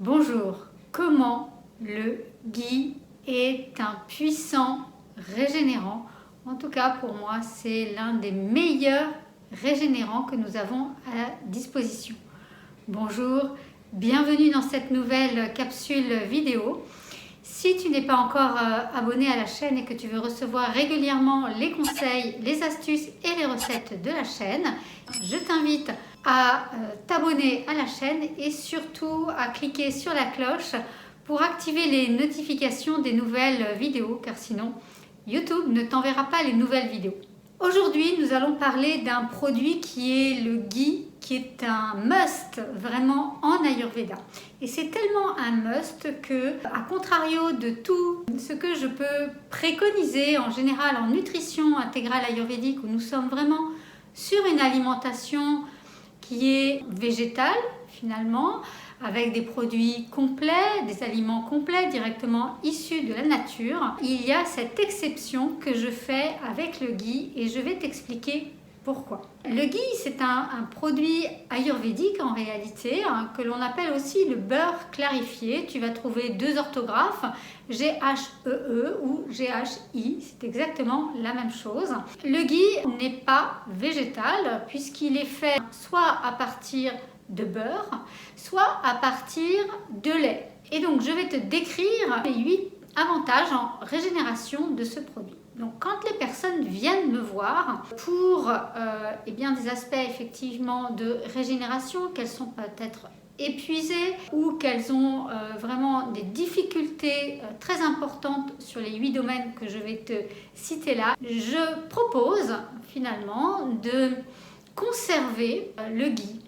Bonjour, comment le ghee est un puissant régénérant? En tout cas pour moi c'est l'un des meilleurs régénérants que nous avons à disposition. Bonjour, bienvenue dans cette nouvelle capsule vidéo. Si tu n'es pas encore abonné à la chaîne et que tu veux recevoir régulièrement les conseils, les astuces et les recettes de la chaîne, je t'invite à t'abonner à la chaîne et surtout à cliquer sur la cloche pour activer les notifications des nouvelles vidéos, car sinon YouTube ne t'enverra pas les nouvelles vidéos. Aujourd'hui, nous allons parler d'un produit qui est le ghee, qui est un must vraiment en Ayurveda. Et c'est tellement un must que, à contrario de tout ce que je peux préconiser en général en nutrition intégrale ayurvédique, où nous sommes vraiment sur une alimentation qui est végétale finalement, avec des produits complets, des aliments complets directement issus de la nature. Il y a cette exception que je fais avec le ghee et je vais t'expliquer pourquoi. Le ghee, c'est un produit ayurvédique en réalité, que l'on appelle aussi le beurre clarifié. Tu vas trouver deux orthographes, G-H-E-E ou G-H-I, c'est exactement la même chose. Le ghee n'est pas végétal puisqu'il est fait soit à partir de beurre, soit à partir de lait. Et donc je vais te décrire les 8 avantages en régénération de ce produit. Donc quand les personnes viennent me voir pour des aspects effectivement de régénération, qu'elles sont peut-être épuisées ou qu'elles ont vraiment des difficultés très importantes sur les 8 domaines que je vais te citer là, je propose finalement de conserver le ghee,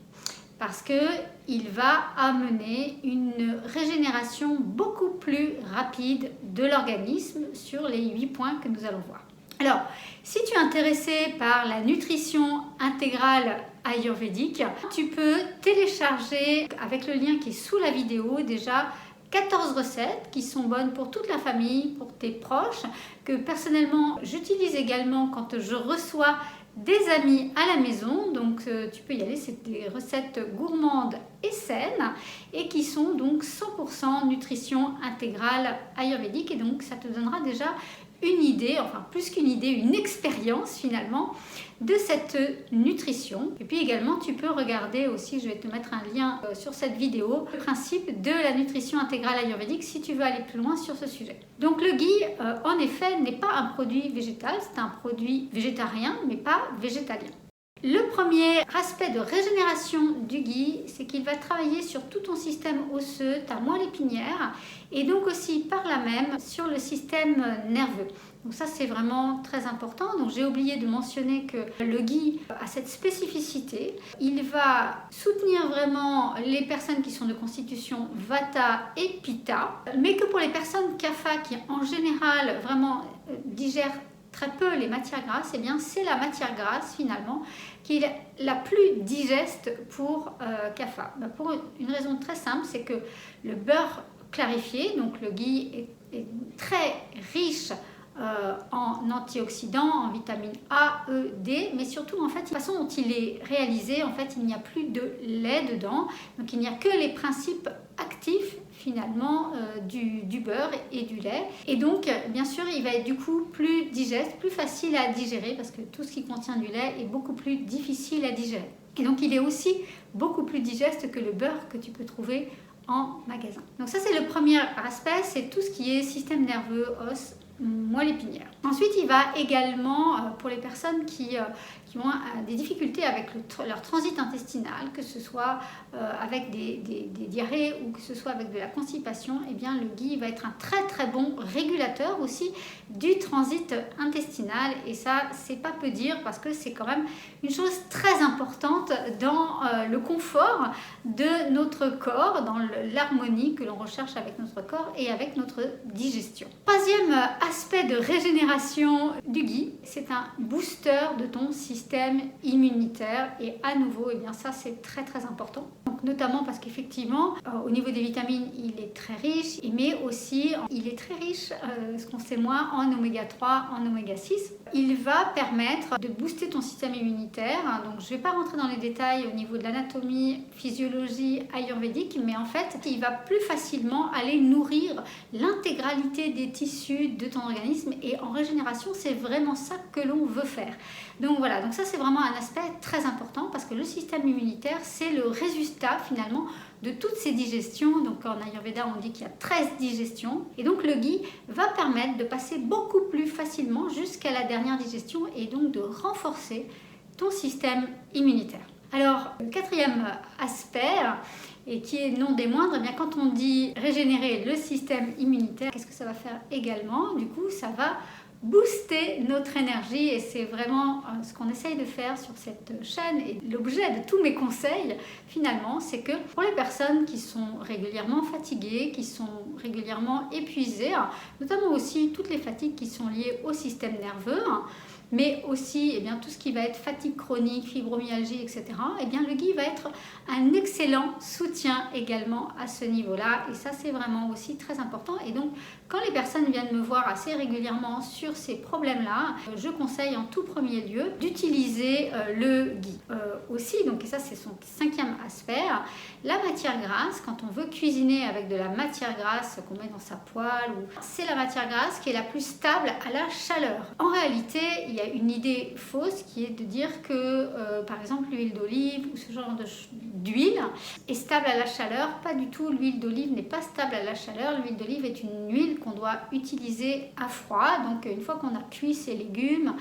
parce qu'il va amener une régénération beaucoup plus rapide de l'organisme sur les 8 points que nous allons voir. Alors, si tu es intéressé par la nutrition intégrale ayurvédique, tu peux télécharger avec le lien qui est sous la vidéo déjà 14 recettes qui sont bonnes pour toute la famille, pour tes proches, que personnellement j'utilise également quand je reçois des amis à la maison. Donc tu peux y aller, c'est des recettes gourmandes et saines et qui sont donc 100% nutrition intégrale ayurvédique, et donc ça te donnera déjà une idée, enfin plus qu'une idée, une expérience finalement de cette nutrition. Et puis également tu peux regarder aussi, je vais te mettre un lien sur cette vidéo, le principe de la nutrition intégrale ayurvédique si tu veux aller plus loin sur ce sujet. Donc le ghee en effet n'est pas un produit végétal, c'est un produit végétarien mais pas végétalien. Le premier aspect de régénération du ghee, c'est qu'il va travailler sur tout ton système osseux, ta moelle épinière, et donc aussi par là même sur le système nerveux. Donc ça c'est vraiment très important. Donc j'ai oublié de mentionner que le ghee a cette spécificité. Il va soutenir vraiment les personnes qui sont de constitution Vata et Pitta, mais que pour les personnes Kapha qui en général vraiment digèrent très peu les matières grasses, et bien c'est la matière grasse finalement qui est la plus digeste pour Kapha. Pour une raison très simple, c'est que le beurre clarifié, donc le ghee est très riche en antioxydants, en vitamine A, E, D, mais surtout en fait, la façon dont il est réalisé, en fait, il n'y a plus de lait dedans, donc il n'y a que les principes actifs finalement du beurre et du lait, et donc bien sûr il va être du coup plus digeste, plus facile à digérer, parce que tout ce qui contient du lait est beaucoup plus difficile à digérer, et donc il est aussi beaucoup plus digeste que le beurre que tu peux trouver en magasin. Donc ça c'est le premier aspect, c'est tout ce qui est système nerveux, os, moelle épinière. Ensuite, il va également, pour les personnes qui ont des difficultés avec leur transit intestinal, que ce soit avec des diarrhées ou que ce soit avec de la constipation, eh bien le ghee va être un très très bon régulateur aussi du transit intestinal, et ça c'est pas peu dire, parce que c'est quand même une chose très importante dans le confort de notre corps, dans l'harmonie que l'on recherche avec notre corps et avec notre digestion. Troisième aspect de régénération du ghee, c'est un booster de ton système immunitaire, et à nouveau, eh bien ça c'est très très important. Donc, notamment parce qu'effectivement, au niveau des vitamines, il est très riche, mais aussi il est très riche, ce qu'on sait moins, en oméga 3, en oméga 6. il va permettre de booster ton système immunitaire. Donc je ne vais pas rentrer dans les détails au niveau de l'anatomie, physiologie ayurvédique, mais en fait, il va plus facilement aller nourrir l'intégralité des tissus de ton organisme, et en régénération, c'est vraiment ça que l'on veut faire. Donc voilà, donc ça c'est vraiment un aspect très important, parce que le système immunitaire, c'est le résultat finalement de toutes ces digestions. Donc en Ayurveda, on dit qu'il y a 13 digestions, et donc le ghee va permettre de passer beaucoup plus facilement jusqu'à la dernière digestion, et donc de renforcer ton système immunitaire. Alors, le quatrième aspect, et qui est non des moindres, eh bien, quand on dit régénérer le système immunitaire, qu'est-ce que ça va faire également? Du coup, ça va booster notre énergie, et c'est vraiment ce qu'on essaye de faire sur cette chaîne, et l'objet de tous mes conseils finalement, c'est que pour les personnes qui sont régulièrement fatiguées, qui sont régulièrement épuisées, notamment aussi toutes les fatigues qui sont liées au système nerveux, mais aussi eh bien, tout ce qui va être fatigue chronique, fibromyalgie, etc., eh bien, le ghee va être un excellent soutien également à ce niveau-là, et ça c'est vraiment aussi très important. Et donc quand les personnes viennent me voir assez régulièrement sur ces problèmes-là, je conseille en tout premier lieu d'utiliser le ghee. Aussi, donc, et ça c'est son cinquième aspect, la matière grasse. Quand on veut cuisiner avec de la matière grasse qu'on met dans sa poêle, c'est la matière grasse qui est la plus stable à la chaleur. En réalité, il y a une idée fausse qui est de dire que par exemple l'huile d'olive ou ce genre d'huile est stable à la chaleur. Pas du tout, l'huile d'olive n'est pas stable à la chaleur. L'huile d'olive est une huile qu'on doit utiliser à froid. Donc une fois qu'on a cuit ses légumes,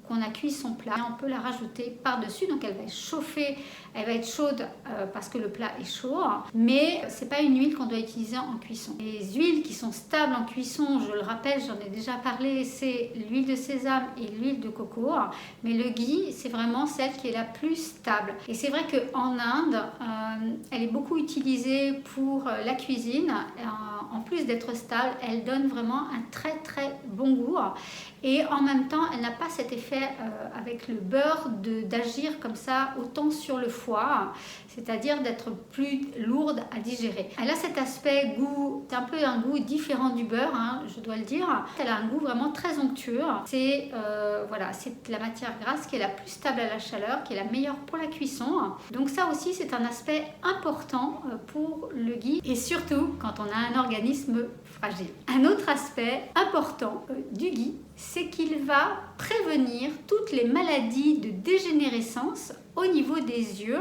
qu'on a cuit son plat, on peut la rajouter par-dessus, donc elle va être chauffée, elle va être chaude parce que le plat est chaud, mais c'est pas une huile qu'on doit utiliser en cuisson. Les huiles qui sont stables en cuisson, je le rappelle, j'en ai déjà parlé, c'est l'huile de sésame et l'huile de coco, mais le ghee, c'est vraiment celle qui est la plus stable. Et c'est vrai qu'en Inde, elle est beaucoup utilisée pour la cuisine. En plus d'être stable, elle donne vraiment un très très bon goût, et en même temps elle n'a pas cet effet avec le beurre d'agir comme ça autant sur le foie, c'est-à-dire d'être plus lourde à digérer. Elle a cet aspect goût, c'est un peu un goût différent du beurre, je dois le dire. Elle a un goût vraiment très onctueux. C'est voilà, c'est la matière grasse qui est la plus stable à la chaleur, qui est la meilleure pour la cuisson. Donc ça aussi c'est un aspect important pour le ghee, et surtout quand on a un organisme fragile. Un autre aspect important du ghee, c'est qu'il va prévenir toutes les maladies de dégénérescence au niveau des yeux.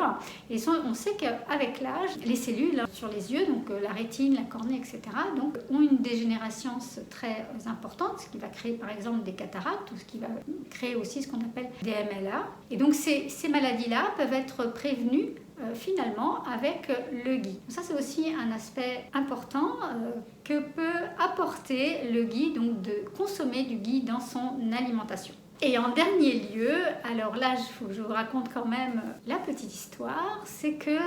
Et on sait qu'avec l'âge, les cellules sur les yeux, donc la rétine, la cornée, etc., donc, ont une dégénérescence très importante, ce qui va créer par exemple des cataractes, ou ce qui va créer aussi ce qu'on appelle des MLA. Et donc ces maladies-là peuvent être prévenues finalement avec le ghee. Ça c'est aussi un aspect important que peut apporter le ghee, donc de consommer du ghee dans son alimentation. Et en dernier lieu, alors là il faut que je vous raconte quand même la petite histoire, c'est que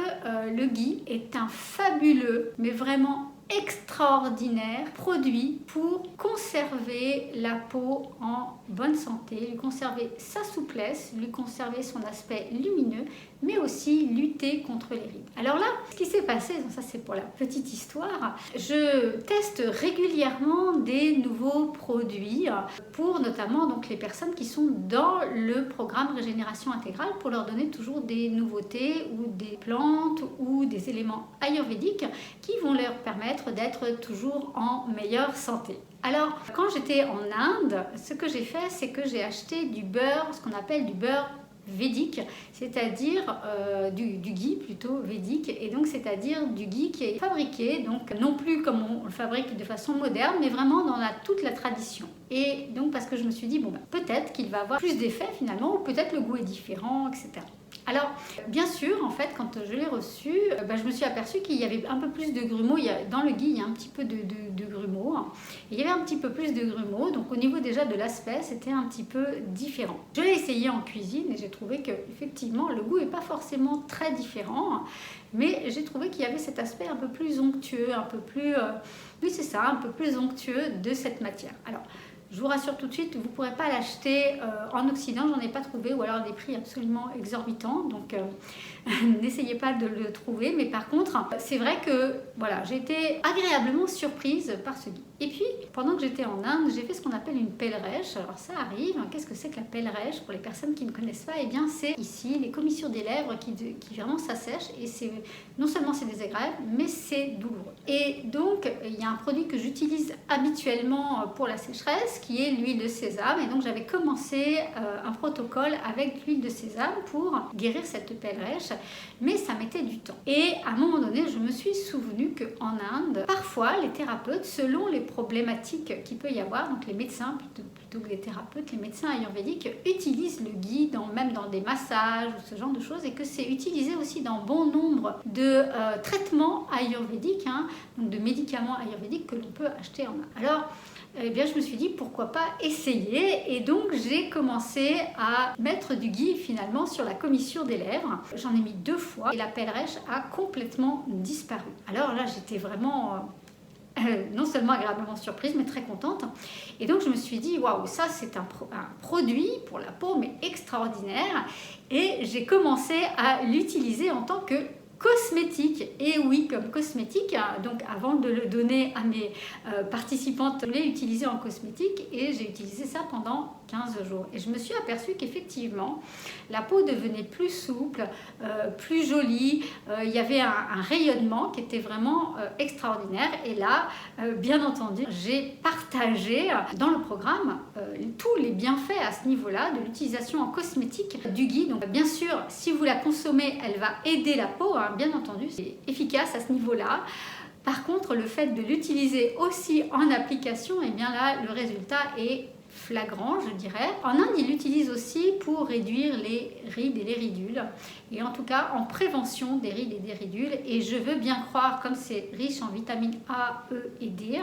le ghee est un fabuleux, mais vraiment extraordinaire produit pour conserver la peau en bonne santé, lui conserver sa souplesse, lui conserver son aspect lumineux, mais aussi lutter contre les rides. Alors là, ce qui s'est passé, ça c'est pour la petite histoire, je teste régulièrement des nouveaux produits pour notamment donc les personnes qui sont dans le programme Régénération Intégrale, pour leur donner toujours des nouveautés ou des plantes ou des éléments ayurvédiques qui vont leur permettre d'être toujours en meilleure santé. Alors, quand j'étais en Inde, ce que j'ai fait, c'est que j'ai acheté du beurre, ce qu'on appelle du beurre védique, c'est-à-dire du ghee plutôt védique, et donc c'est-à-dire du ghee qui est fabriqué, donc non plus comme on le fabrique de façon moderne, mais vraiment dans toute la tradition. Et donc parce que je me suis dit, bon, peut-être qu'il va avoir plus d'effet finalement, ou peut-être le goût est différent, etc. Alors, bien sûr, en fait, quand je l'ai reçu, je me suis aperçue qu'il y avait un peu plus de grumeaux. Dans le ghee, il y a un petit peu de grumeaux. Il y avait un petit peu plus de grumeaux, donc au niveau déjà de l'aspect, c'était un petit peu différent. Je l'ai essayé en cuisine et j'ai trouvé que effectivement le goût n'est pas forcément très différent, mais j'ai trouvé qu'il y avait cet aspect un peu plus onctueux, un peu plus, oui c'est ça, un peu plus onctueux de cette matière. Alors, Je vous rassure tout de suite, vous ne pourrez pas l'acheter en Occident, j'en ai pas trouvé, ou alors des prix absolument exorbitants, donc n'essayez pas de le trouver. Mais par contre, c'est vrai que voilà, j'ai été agréablement surprise par ce guide. Et puis, pendant que j'étais en Inde, j'ai fait ce qu'on appelle une pèlerèche. Alors ça arrive, qu'est-ce que c'est que la pèlerèche pour les personnes qui ne connaissent pas? Eh bien, c'est ici les commissures des lèvres qui vraiment s'assèchent, et c'est non seulement c'est désagréable, mais c'est douloureux. Et donc, il y a un produit que j'utilise habituellement pour la sécheresse, qui est l'huile de sésame. Et donc, j'avais commencé un protocole avec l'huile de sésame pour guérir cette pèlerèche, mais ça mettait du temps. Et à un moment donné, je me suis souvenu qu'en Inde, parfois, les thérapeutes, selon les problématiques qu'il peut y avoir, donc les médecins plutôt que les thérapeutes, les médecins ayurvédiques utilisent le ghee même dans des massages ou ce genre de choses, et que c'est utilisé aussi dans bon nombre de traitements ayurvédiques, donc de médicaments ayurvédiques que l'on peut acheter en Inde. Alors, eh bien, je me suis dit pourquoi pas essayer, et donc j'ai commencé à mettre du ghee finalement sur la commissure des lèvres. J'en ai mis 2 fois et la pèlerèche a complètement disparu. Alors là, j'étais vraiment non seulement agréablement surprise, mais très contente. Et donc je me suis dit waouh, ça c'est un produit pour la peau mais extraordinaire, et j'ai commencé à l'utiliser en tant que cosmétique. Et oui, comme cosmétique, donc avant de le donner à mes participantes, je l'ai utilisé en cosmétique, et j'ai utilisé ça pendant 15 jours. Et je me suis aperçue qu'effectivement, la peau devenait plus souple, plus jolie, il y avait un rayonnement qui était vraiment extraordinaire. Et là, bien entendu, j'ai partagé dans le programme tous les bienfaits à ce niveau-là de l'utilisation en cosmétique du ghee. Donc bien sûr, si vous la consommez, elle va aider la peau, bien entendu, c'est efficace à ce niveau-là. Par contre, le fait de l'utiliser aussi en application, eh bien là, le résultat est flagrant, je dirais. En Inde, ils l'utilisent aussi pour réduire les rides et les ridules, et en tout cas en prévention des rides et des ridules. Et je veux bien croire, comme c'est riche en vitamines A, E et D,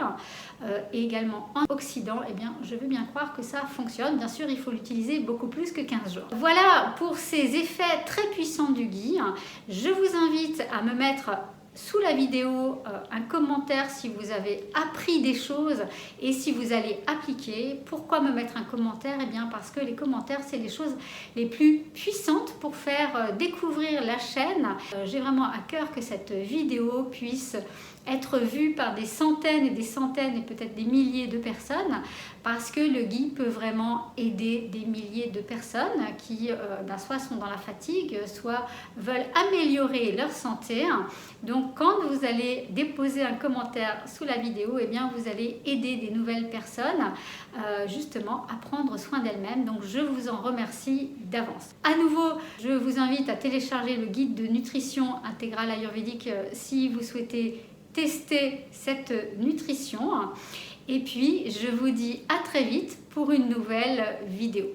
et également en oxydants, eh bien je veux bien croire que ça fonctionne. Bien sûr, il faut l'utiliser beaucoup plus que 15 jours. Voilà pour ces effets très puissants du ghee. Je vous invite à me mettre sous la vidéo un commentaire si vous avez appris des choses et si vous allez appliquer. Pourquoi me mettre un commentaire? Eh bien parce que les commentaires, c'est les choses les plus puissantes pour faire découvrir la chaîne. J'ai vraiment à cœur que cette vidéo puisse être vue par des centaines et des centaines et peut-être des milliers de personnes, parce que le ghee peut vraiment aider des milliers de personnes qui soit sont dans la fatigue, soit veulent améliorer leur santé. Donc quand vous allez déposer un commentaire sous la vidéo, eh bien vous allez aider des nouvelles personnes justement à prendre soin d'elles-mêmes. Donc je vous en remercie d'avance. À nouveau, je vous invite à télécharger le guide de nutrition intégrale ayurvédique si vous souhaitez tester cette nutrition. Et puis je vous dis à très vite pour une nouvelle vidéo.